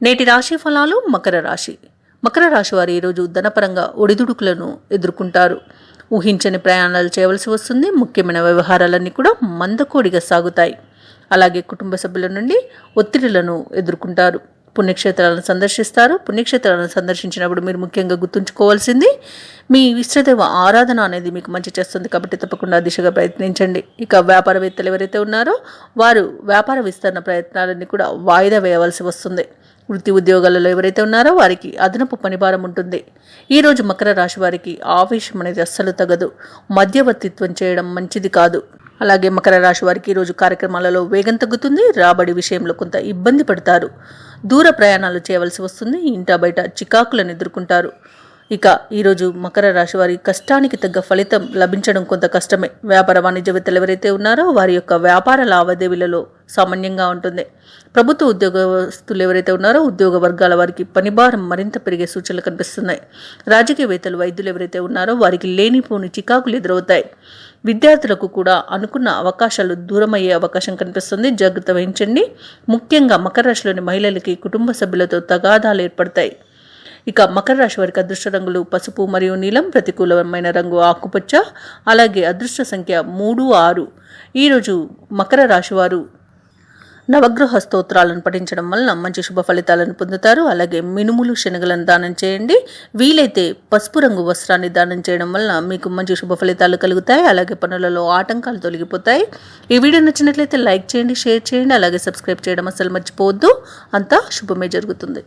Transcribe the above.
నేటి రాశి ఫలాలు. మకర రాశి వారు ఈరోజు ధనపరంగా ఒడిదుడుకులను ఎదుర్కొంటారు. ఊహించని ప్రయాణాలు చేయవలసి వస్తుంది. ముఖ్యమైన వ్యవహారాలన్నీ కూడా మందకోడిగా సాగుతాయి. అలాగే కుటుంబ సభ్యుల నుండి ఒత్తిడులను ఎదుర్కొంటారు. పుణ్యక్షేత్రాలను సందర్శిస్తారు. పుణ్యక్షేత్రాలను సందర్శించినప్పుడు మీరు ముఖ్యంగా గుర్తుంచుకోవాల్సింది మీ ఇష్టదైవ ఆరాధన అనేది మీకు మంచి చేస్తుంది కాబట్టి తప్పకుండా దిశగా ప్రయత్నించండి. ఇక వ్యాపారవేత్తలు ఎవరైతే ఉన్నారో వారు వ్యాపార విస్తరణ ప్రయత్నాలన్నీ కూడా వాయిదా వేయవలసి వస్తుంది. వృత్తి ఉద్యోగాలలో ఎవరైతే ఉన్నారో వారికి అదనపు పనిభారం ఉంటుంది. ఈరోజు మకర రాశి వారికి ఆవేశం అనేది అస్సలు తగదు. మధ్యవర్తిత్వం చేయడం మంచిది కాదు. అలాగే మకర రాశి వారికి ఈరోజు కార్యక్రమాలలో వేగం తగ్గుతుంది. రాబడి విషయంలో కొంత ఇబ్బంది పడతారు. దూర ప్రయాణాలు చేయవలసి వస్తుంది. ఇంటా బయట చికాకులను ఎదుర్కొంటారు. ఇక ఈరోజు మకర రాశి వారి కష్టానికి తగ్గ ఫలితం లభించడం కొంత కష్టమే. వ్యాపార వాణిజ్యవేత్తలు ఎవరైతే ఉన్నారో వారి యొక్క వ్యాపార లావాదేవీలలో సామాన్యంగా ఉంటుంది. ప్రభుత్వ ఉద్యోగస్తులు ఎవరైతే ఉన్నారో ఉద్యోగ వర్గాల వారికి పనిభారం మరింత పెరిగే సూచనలు కనిపిస్తున్నాయి. రాజకీయవేత్తలు, వైద్యులు ఎవరైతే ఉన్నారో వారికి లేనిపోని చికాకులు ఎదురవుతాయి. విద్యార్థులకు కూడా అనుకున్న అవకాశాలు దూరమయ్యే అవకాశం కనిపిస్తుంది. జాగ్రత్త వహించండి. ముఖ్యంగా మకర రాశిలోని మహిళలకి కుటుంబ సభ్యులతో తగాదాలు ఏర్పడతాయి. ఇక మకర రాశి వారికి అదృష్ట రంగులు పసుపు మరియు నీలం. ప్రతికూలమైన రంగు ఆకుపచ్చ. అలాగే అదృష్ట సంఖ్య 3, 6. ఈరోజు మకర రాశి వారు నవగ్రహ స్తోత్రాలను పఠించడం వలన మంచి శుభ ఫలితాలను పొందుతారు. అలాగే మినుములు, శనగలను దానం చేయండి. వీలైతే పసుపు రంగు వస్త్రాన్ని దానం చేయడం వలన మీకు మంచి శుభ ఫలితాలు కలుగుతాయి. అలాగే పనులలో ఆటంకాలు తొలగిపోతాయి. ఈ వీడియో నచ్చినట్లయితే లైక్ చేయండి, షేర్ చేయండి, అలాగే సబ్స్క్రైబ్ చేయడం అసలు మర్చిపోవద్దు. అంతా శుభమే జరుగుతుంది.